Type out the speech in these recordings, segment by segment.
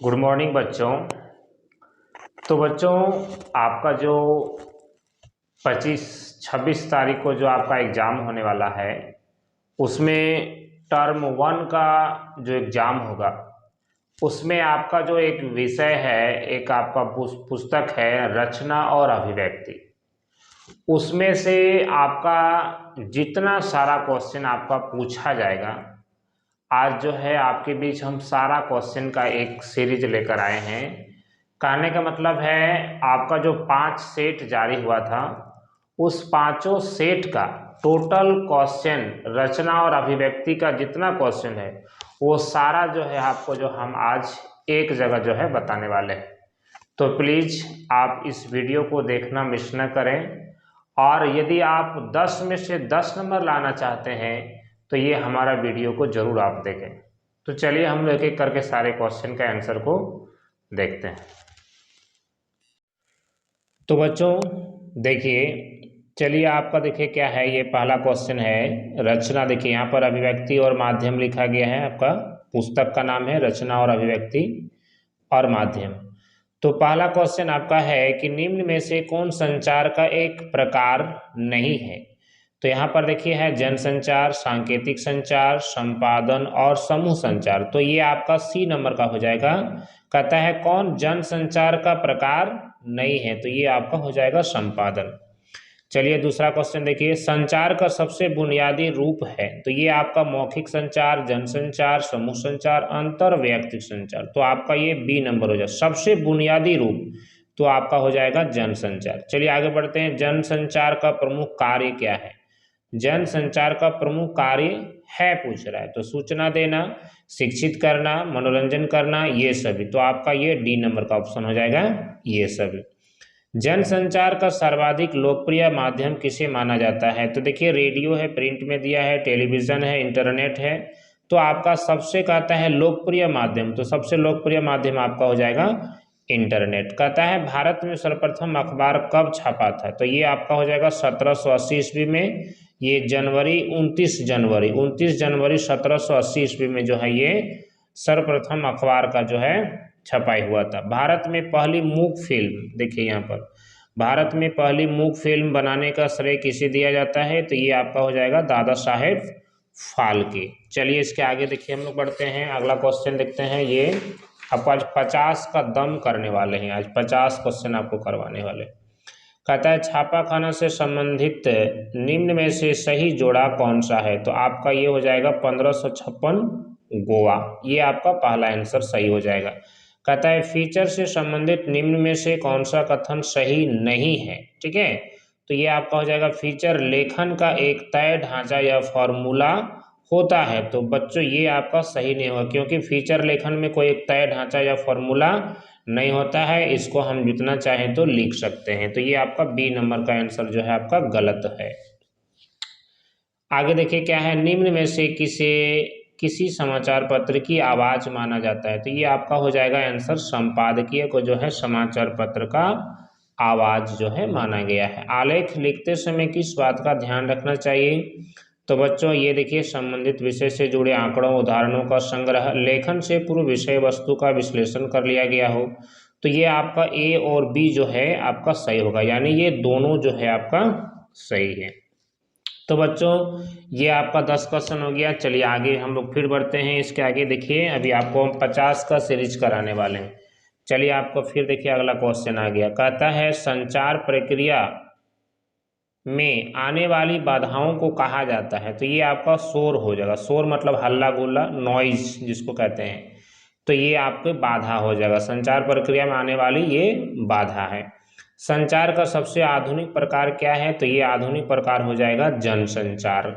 Good morning बच्चों। तो बच्चों, आपका जो 25-26 तारीख को जो आपका एग्ज़ाम होने वाला है, उसमें टर्म 1 का जो एग्ज़ाम होगा, उसमें आपका जो एक विषय है, एक आपका पुस्तक है रचना और अभिव्यक्ति। उसमें से आपका जितना सारा क्वेश्चन आपका पूछा जाएगा, आज जो है आपके बीच हम सारा क्वेश्चन का एक सीरीज लेकर आए हैं। कहने का मतलब है आपका जो 5 सेट जारी हुआ था, उस पांचों सेट का टोटल क्वेश्चन रचना और अभिव्यक्ति का जितना क्वेश्चन है, वो सारा जो है आपको जो हम आज एक जगह जो है बताने वाले हैं। तो प्लीज़ आप इस वीडियो को देखना मिस न करें, और यदि आप 10 में से 10 नंबर लाना चाहते हैं तो ये हमारा वीडियो को जरूर आप देखें। तो चलिए हम लोग एक एक करके सारे क्वेश्चन का आंसर को देखते हैं। तो बच्चों देखिए, चलिए आपका देखिए क्या है, ये पहला क्वेश्चन है रचना। देखिए यहाँ पर अभिव्यक्ति और माध्यम लिखा गया है, आपका पुस्तक का नाम है रचना और अभिव्यक्ति और माध्यम। तो पहला क्वेश्चन आपका है कि निम्न में से कौन संचार का एक प्रकार नहीं है। तो यहाँ पर देखिए है जनसंचार, सांकेतिक संचार, संपादन और समूह संचार। तो ये आपका सी नंबर का हो जाएगा। कहता है कौन जनसंचार का प्रकार नहीं है, तो ये आपका हो जाएगा संपादन। चलिए दूसरा क्वेश्चन देखिए, संचार का सबसे बुनियादी रूप है। तो ये आपका मौखिक संचार, जनसंचार, समूह संचार, अंतर वैयक्तिक संचार। तो आपका ये बी नंबर हो जाएगा, सबसे बुनियादी रूप तो आपका हो जाएगा जनसंचार। चलिए आगे बढ़ते हैं, जनसंचार का प्रमुख कार्य क्या है। जनसंचार का प्रमुख कार्य है पूछ रहा है, तो सूचना देना, शिक्षित करना, मनोरंजन करना, ये सभी। तो आपका ये डी नंबर का ऑप्शन हो जाएगा, ये सभी। जनसंचार का सर्वाधिक लोकप्रिय माध्यम किसे माना जाता है। तो देखिए रेडियो है, प्रिंट में दिया है, टेलीविजन है, इंटरनेट है। तो आपका सबसे कहता है लोकप्रिय माध्यम, तो सबसे लोकप्रिय माध्यम आपका हो जाएगा इंटरनेट। कहता है भारत में सर्वप्रथम अखबार कब छपा था। तो ये आपका हो जाएगा 1780 ईस्वी में। ये जनवरी 29 जनवरी 1780 ईस्वी में जो है ये सर्वप्रथम अखबार का जो है छपाई हुआ था। भारत में पहली मूक फिल्म, देखिए यहाँ पर भारत में पहली मूक फिल्म बनाने का श्रेय किसे दिया जाता है। तो ये आपका हो जाएगा दादा साहेब फाल्के। चलिए इसके आगे देखिए हम लोग बढ़ते हैं, अगला क्वेश्चन देखते हैं। ये आपको आज 50 का दम करने वाले हैं, आज 50 क्वेश्चन आपको करवाने वाले। कहता है छापाखाना से संबंधित निम्न में से सही जोड़ा कौन सा है। तो आपका ये हो जाएगा 1556 गोवा, ये आपका पहला आंसर सही हो जाएगा। कहता है फीचर से संबंधित निम्न में से कौन सा कथन सही नहीं है। ठीक है, तो ये आपका हो जाएगा फीचर लेखन का एक तय ढांचा या फॉर्मूला होता है। तो बच्चों ये आपका सही नहीं होगा, क्योंकि फीचर लेखन में कोई एक तय ढांचा या फॉर्मूला नहीं होता है, इसको हम जितना चाहें तो लिख सकते हैं। तो ये आपका बी नंबर का आंसर जो है आपका गलत है। आगे देखिए क्या है, निम्न में से किसी समाचार पत्र की आवाज माना जाता है। तो ये आपका हो जाएगा आंसर संपादकीय को जो है समाचार पत्र का आवाज जो है माना गया है। आलेख लिखते समय किस बात का ध्यान रखना चाहिए। तो बच्चों ये देखिए संबंधित विषय से जुड़े आंकड़ों उदाहरणों का संग्रह, लेखन से पूर्व विषय वस्तु का विश्लेषण कर लिया गया हो। तो ये आपका ए और बी जो है आपका सही होगा, यानी ये दोनों जो है आपका सही है। तो बच्चों ये आपका 10 क्वेश्चन हो गया। चलिए आगे हम लोग फिर बढ़ते हैं। इसके आगे देखिए अभी आपको हम 50 का सीरीज कराने वाले हैं। चलिए आपको फिर देखिए अगला क्वेश्चन आ गया। कहता है संचार प्रक्रिया में आने वाली बाधाओं को कहा जाता है। तो ये आपका शोर हो जाएगा, शोर मतलब हल्ला गुल्ला, नॉइज जिसको कहते हैं। तो ये आपके बाधा हो जाएगा, संचार प्रक्रिया में आने वाली ये बाधा है। संचार का सबसे आधुनिक प्रकार क्या है। तो ये आधुनिक प्रकार हो जाएगा जनसंचार।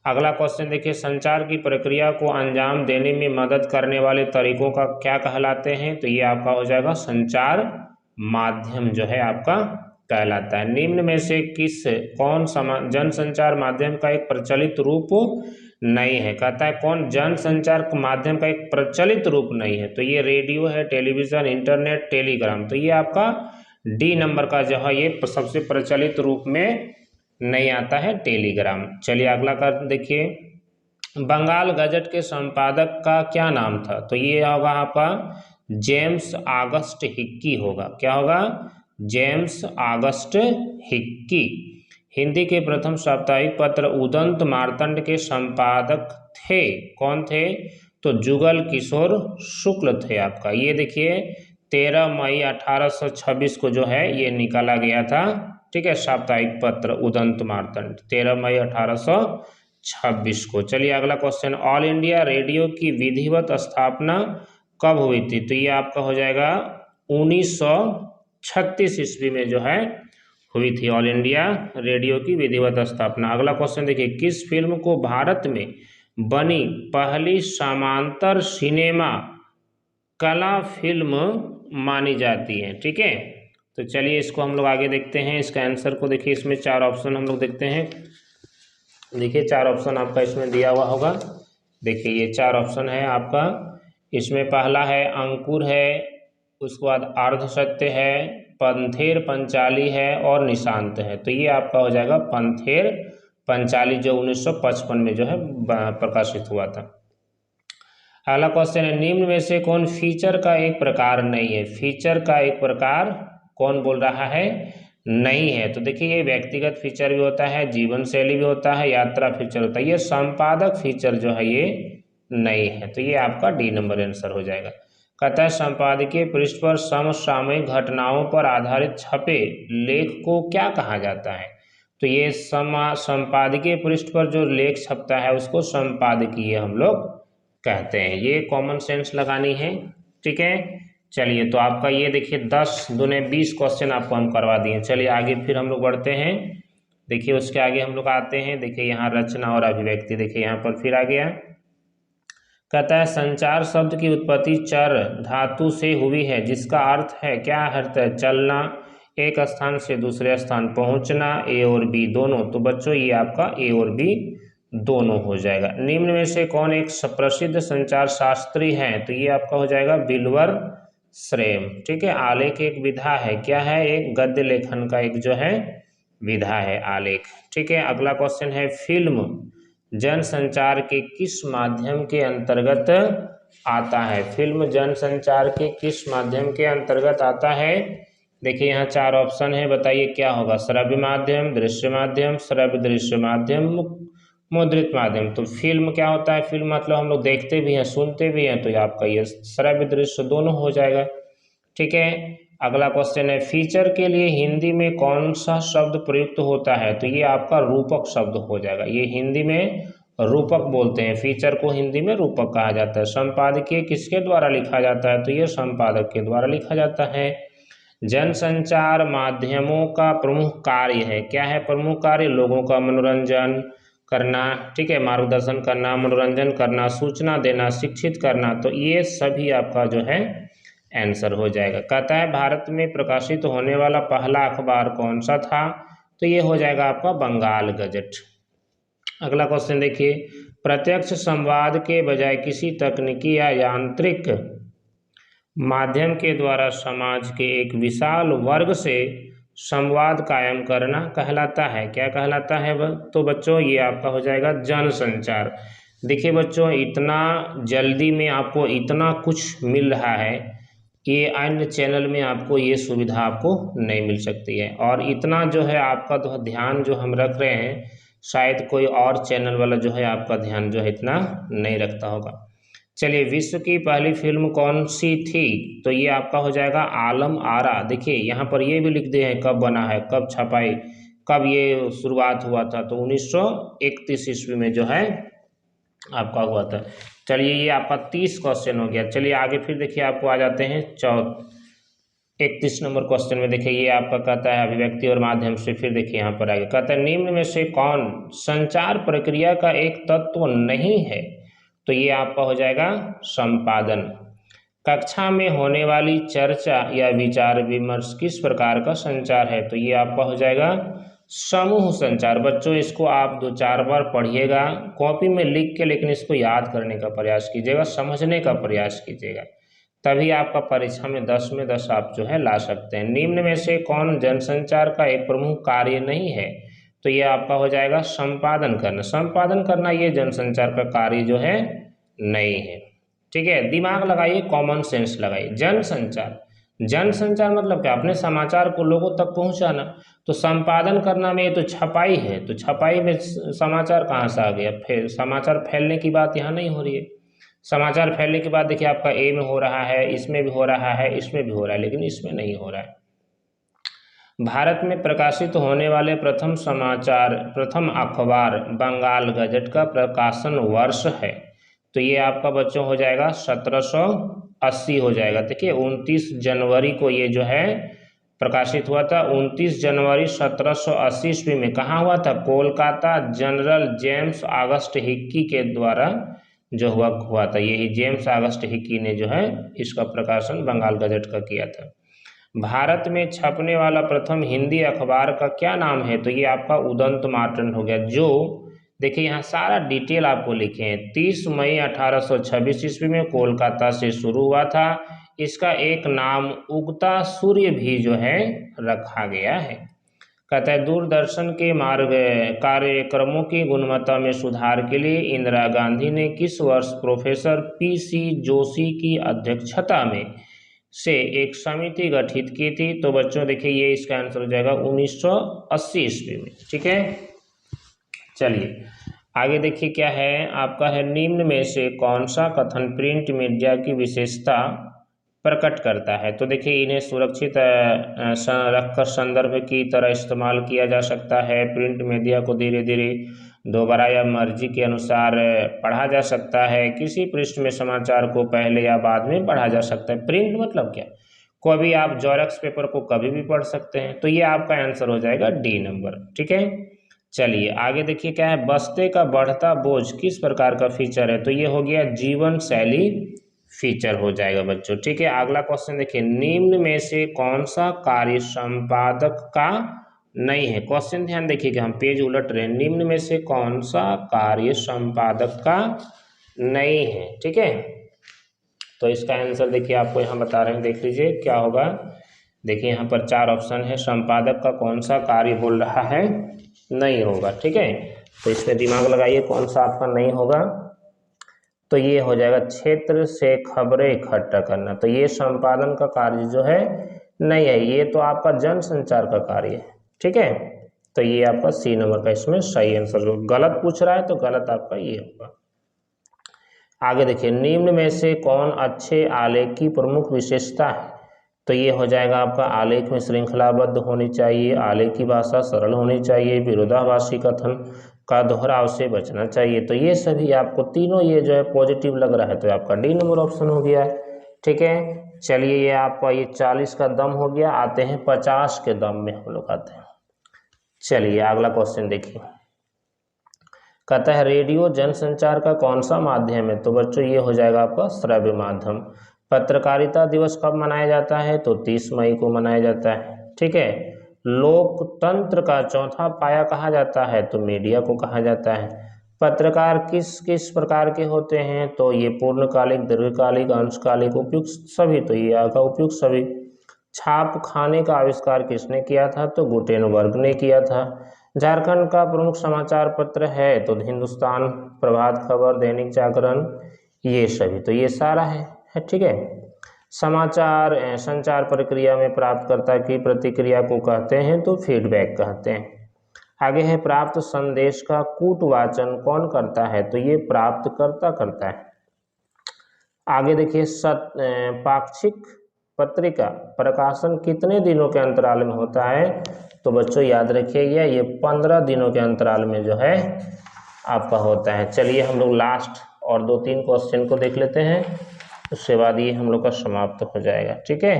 अगला क्वेश्चन देखिए, संचार की प्रक्रिया को अंजाम देने में मदद करने वाले तरीकों का क्या कहलाते हैं। तो ये आपका हो जाएगा संचार माध्यम जो है आपका कहलाता है। निम्न में से कौन जनसंचार माध्यम का एक प्रचलित रूप नहीं है। कहता है कौन जनसंचार माध्यम का एक प्रचलित रूप नहीं है। तो ये रेडियो है, टेलीविजन, इंटरनेट, टेलीग्राम। तो ये आपका डी नंबर का जो है ये सबसे प्रचलित रूप में नहीं आता है, टेलीग्राम। चलिए अगला का देखिए, बंगाल गजट के संपादक का क्या नाम था। तो ये होगा आपका जेम्स ऑगस्ट हिक्की होगा। क्या होगा? James August Hickey. हिंदी के प्रथम साप्ताहिक पत्र उदंत मार्तंड के संपादक थे। कौन थे? तो जुगल किशोर शुक्ल थे आपका। ये देखिए 13 मई 1826 को जो है ये निकाला गया था। ठीक है, साप्ताहिक पत्र उदंत मार्तंड 13 मई 1826 को। चलिए अगला क्वेश्चन, ऑल इंडिया रेडियो की विधिवत स्थापना कब हुई थी? तो ये आपका हो जाएगा 1936 ईस्वी में जो है हुई थी ऑल इंडिया रेडियो की विधिवत स्थापना। अगला क्वेश्चन देखिए, किस फिल्म को भारत में बनी पहली समांतर सिनेमा कला फिल्म मानी जाती है? ठीक है, तो चलिए इसको हम लोग आगे देखते हैं। इसका आंसर को देखिए, इसमें 4 ऑप्शन हम लोग देखते हैं। देखिए 4 ऑप्शन आपका इसमें दिया हुआ होगा। देखिए ये 4 ऑप्शन है आपका। इसमें पहला है अंकुर है, उसके बाद अर्धसत्य है, पंथेर पंचाली है और निशांत है। तो ये आपका हो जाएगा पंथेर पंचाली, जो 1955 में जो है प्रकाशित हुआ था। अगला क्वेश्चन है, निम्न में से कौन फीचर का एक प्रकार नहीं है? फीचर का एक प्रकार कौन बोल रहा है? नहीं है। तो देखिए ये व्यक्तिगत फीचर भी होता है, जीवन शैली भी होता है, यात्रा फीचर होता है। ये संपादक फीचर जो है ये नहीं है। तो ये आपका डी नंबर आंसर हो जाएगा। कहता है संपादकीय पृष्ठ पर समसामयिक घटनाओं पर आधारित छपे लेख को क्या कहा जाता है? तो ये संपादकीय पृष्ठ पर जो लेख छपता है उसको संपादकीय हम लोग कहते हैं। ये कॉमन सेंस लगानी है। ठीक है, चलिए तो आपका ये देखिए 10 दूने 20 क्वेश्चन आपको हम करवा दिए। चलिए आगे फिर हम लोग बढ़ते हैं। देखिए उसके आगे हम लोग आते हैं। देखिए यहाँ रचना और अभिव्यक्ति, देखिए यहाँ पर फिर आ गया। कहता है संचार शब्द की उत्पत्ति चर धातु से हुई है, जिसका अर्थ है, क्या अर्थ है? चलना, एक स्थान से दूसरे स्थान पहुंचना, ए और बी दोनों। तो बच्चों ये आपका ए और बी दोनों हो जाएगा। निम्न में से कौन एक प्रसिद्ध संचार शास्त्री है? तो ये आपका हो जाएगा बिल्वर श्रेम। ठीक है, आलेख एक विधा है। क्या है? एक गद्य लेखन का एक जो है विधा है आलेख। ठीक है, अगला क्वेश्चन है, फिल्म जनसंचार के किस माध्यम के अंतर्गत आता है? फिल्म जनसंचार के किस माध्यम के अंतर्गत आता है? देखिए यहाँ 4 ऑप्शन है, बताइए क्या होगा? श्रव्य माध्यम, दृश्य माध्यम, श्रव्य दृश्य माध्यम, मुद्रित माध्यम। तो फिल्म क्या होता है? फिल्म मतलब हम लोग देखते भी हैं सुनते भी हैं, तो आपका ये श्रव्य दृश्य दोनों हो जाएगा। ठीक है, अगला क्वेश्चन है, फीचर के लिए हिंदी में कौन सा शब्द प्रयुक्त होता है? तो ये आपका रूपक शब्द हो जाएगा। ये हिंदी में रूपक बोलते हैं, फीचर को हिंदी में रूपक कहा जाता है। संपादकीय किसके द्वारा लिखा जाता है? तो ये संपादक के द्वारा लिखा जाता है। जनसंचार माध्यमों का प्रमुख कार्य है। क्या है प्रमुख कार्य? लोगों का मनोरंजन करना, ठीक है, मार्गदर्शन करना, मनोरंजन करना, सूचना देना, शिक्षित करना। तो ये सभी आपका जो है आंसर हो जाएगा। कहता है भारत में प्रकाशित होने वाला पहला अखबार कौन सा था? तो ये हो जाएगा आपका बंगाल गजट। अगला क्वेश्चन देखिए, प्रत्यक्ष संवाद के बजाय किसी तकनीकी या यांत्रिक माध्यम के द्वारा समाज के एक विशाल वर्ग से संवाद कायम करना कहलाता है। क्या कहलाता है वह? तो बच्चों ये आपका हो जाएगा जनसंचार। देखिए बच्चों इतना जल्दी में आपको इतना कुछ मिल रहा है, ये अन्य चैनल में आपको ये सुविधा आपको नहीं मिल सकती है। और इतना जो है आपका तो ध्यान जो हम रख रहे हैं, शायद कोई और चैनल वाला जो है आपका ध्यान जो है इतना नहीं रखता होगा। चलिए, विश्व की पहली फिल्म कौन सी थी? तो ये आपका हो जाएगा आलम आरा। देखिए यहाँ पर ये भी लिख दिए हैं कब बना है, कब छपाई, कब ये शुरुआत हुआ था। तो 1931 ईस्वी में जो है आपका हुआ था। चलिए ये आपका 30 क्वेश्चन हो गया। चलिए आगे फिर देखिए आपको आ जाते हैं 31 नंबर क्वेश्चन में। देखिए ये आपका कहता है अभिव्यक्ति और माध्यम से। फिर देखिए यहाँ पर आगे कहता है निम्न में से कौन संचार प्रक्रिया का एक तत्व नहीं है? तो ये आपका हो जाएगा संपादन। कक्षा में होने वाली चर्चा या विचार विमर्श किस प्रकार का संचार है? तो ये आपका हो जाएगा समूह संचार। बच्चों इसको आप 2-4 बार पढ़िएगा कॉपी में लिख के, लेकिन इसको याद करने का प्रयास कीजिएगा, समझने का प्रयास कीजिएगा, तभी आपका परीक्षा में 10 में 10 आप जो है ला सकते हैं। निम्न में से कौन जनसंचार का एक प्रमुख कार्य नहीं है? तो ये आपका हो जाएगा संपादन करना। संपादन करना ये जनसंचार का कार्य जो है नहीं है। ठीक है, दिमाग लगाइए, कॉमन सेंस लगाइए। जनसंचार, जनसंचार मतलब क्या, अपने समाचार को लोगों तक पहुंचाना। तो संपादन करना में ये तो छपाई है, तो छपाई में समाचार कहाँ से आ गया, फिर समाचार फैलने की बात यहाँ नहीं हो रही है। समाचार फैलने के बाद देखिए आपका ए में हो रहा है, इसमें भी हो रहा है, इसमें भी हो रहा है, लेकिन इसमें नहीं हो रहा है। भारत में प्रकाशित होने वाले प्रथम अखबार बंगाल गजट का प्रकाशन वर्ष है। तो ये आपका बच्चों हो जाएगा 1780 हो जाएगा। देखिए 29 जनवरी को ये जो है प्रकाशित हुआ था। 29 जनवरी 1780 ईस्वी में कहाँ हुआ था, Kolkata general James August Hickey के द्वारा जो हुआ था। यही जेम्स ऑगस्ट हिक्की ने जो है इसका प्रकाशन बंगाल गजट का किया था। भारत में छपने वाला प्रथम हिंदी अखबार का क्या नाम है, तो ये आपका उदंत मार्तंड हो गया। जो देखिए यहाँ सारा डिटेल आपको लिखे हैं। 30 मई 1826 ईस्वी में कोलकाता से शुरू हुआ था। इसका एक नाम उगता सूर्य भी जो है रखा गया है। कहता है दूरदर्शन के मार्ग कार्यक्रमों की गुणवत्ता में सुधार के लिए इंदिरा गांधी ने किस वर्ष प्रोफेसर PC जोशी की अध्यक्षता में से एक समिति गठित की थी। तो बच्चों देखिए ये इसका आंसर हो जाएगा 1980 ईस्वी में। ठीक है, चलिए आगे देखिए क्या है आपका है, निम्न में से कौन सा कथन प्रिंट मीडिया की विशेषता प्रकट करता है। तो देखिए इन्हें सुरक्षित रखकर संदर्भ की तरह इस्तेमाल किया जा सकता है। प्रिंट मीडिया को धीरे धीरे दोबारा या मर्जी के अनुसार पढ़ा जा सकता है। किसी पृष्ठ में समाचार को पहले या बाद में पढ़ा जा सकता है। प्रिंट मतलब क्या, कभी आप जेरॉक्स पेपर को कभी भी पढ़ सकते हैं। तो ये आपका आंसर हो जाएगा डी नंबर। ठीक है, चलिए आगे देखिए क्या है, बस्ते का बढ़ता बोझ किस प्रकार का फीचर है। तो ये हो गया जीवन शैली फीचर हो जाएगा बच्चों। ठीक है, अगला क्वेश्चन देखिए, निम्न में से कौन सा कार्य संपादक का नहीं है। क्वेश्चन ध्यान देखिए कि हम पेज उलट रहे हैं। निम्न में से कौन सा कार्य संपादक का नहीं है। ठीक है, तो इसका आंसर देखिए आपको यहाँ बता रहे हैं, देख लीजिए क्या होगा। देखिए यहाँ पर 4 ऑप्शन है, संपादक का कौन सा कार्य बोल रहा है नहीं होगा। ठीक है, तो इसमें दिमाग लगाइए कौन सा आपका नहीं होगा। तो ये हो जाएगा क्षेत्र से खबरें इकट्ठा करना। तो ये संपादन का कार्य जो है नहीं है, ये तो आपका जनसंचार का कार्य है। ठीक है, तो ये आपका सी नंबर का इसमें सही आंसर जो गलत पूछ रहा है तो गलत आपका ये होगा। आगे देखिए, निम्न में से कौन अच्छे आलेख की प्रमुख विशेषता है। तो ये हो जाएगा आपका आलेख में श्रृंखलाबद्ध होनी चाहिए, आलेख की भाषा सरल होनी चाहिए, विरोधाभासी कथन का दोहराव से बचना चाहिए। तो ये सभी आपको तीनों ये जो है पॉजिटिव लग रहा है, तो आपका डी नंबर ऑप्शन हो गया है। ठीक है, चलिए ये आपका ये 40 का दम हो गया। आते हैं 50 के दम में हम लोग आते हैं। चलिए अगला क्वेश्चन देखिए, कहता है रेडियो जनसंचार का कौन सा माध्यम है। तो बच्चों ये हो जाएगा आपका श्रव्य माध्यम। पत्रकारिता दिवस कब मनाया जाता है, तो 30 मई को मनाया जाता है। ठीक है, लोकतंत्र का चौथा पाया कहा जाता है, तो मीडिया को कहा जाता है। पत्रकार किस किस प्रकार के होते हैं, तो ये पूर्णकालिक, दीर्घकालिक, अंशकालिक, उपयुक्त सभी। तो ये आगा उपयुक्त सभी। छाप खाने का आविष्कार किसने किया था, तो गुटेनबर्ग ने किया था। झारखंड का प्रमुख समाचार पत्र है, तो हिंदुस्तान, प्रभात खबर, दैनिक जागरण, ये सभी। तो ये सारा है। ठीक है, समाचार संचार प्रक्रिया में प्राप्तकर्ता की प्रतिक्रिया को कहते हैं, तो फीडबैक कहते हैं। आगे है प्राप्त संदेश का कूटवाचन कौन करता है, तो ये प्राप्तकर्ता करता है। आगे देखिए, पाक्षिक पत्रिका प्रकाशन कितने दिनों के अंतराल में होता है। तो बच्चों याद रखिएगा ये 15 दिनों के अंतराल में जो है आपका होता है। चलिए हम लोग लास्ट और 2-3 क्वेश्चन को देख लेते हैं, उसके बाद ये हम लोग का समाप्त हो जाएगा। ठीक है,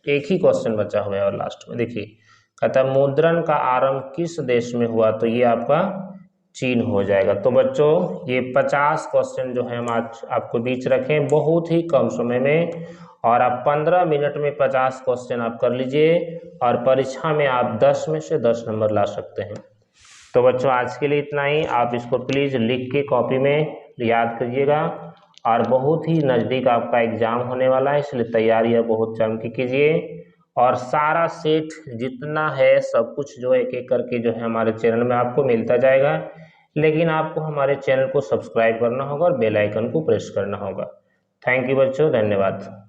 एक ही क्वेश्चन बचा हुआ है और लास्ट में देखिए, कहता है मुद्रण का आरंभ किस देश में हुआ, तो ये आपका चीन हो जाएगा। तो बच्चों ये 50 क्वेश्चन जो है हम आज आपको बीच रखें बहुत ही कम समय में, और आप 15 मिनट में 50 क्वेश्चन आप कर लीजिए और परीक्षा में आप 10 में से 10 नंबर ला सकते हैं। तो बच्चों आज के लिए इतना ही। आप इसको प्लीज़ लिख के कॉपी में याद करिएगा, और बहुत ही नज़दीक आपका एग्ज़ाम होने वाला है, इसलिए तैयारियाँ बहुत जम के कीजिए। और सारा सेट जितना है सब कुछ जो एक एक करके जो है हमारे चैनल में आपको मिलता जाएगा, लेकिन आपको हमारे चैनल को सब्सक्राइब करना होगा और बेल आइकन को प्रेस करना होगा। थैंक यू बच्चों, धन्यवाद।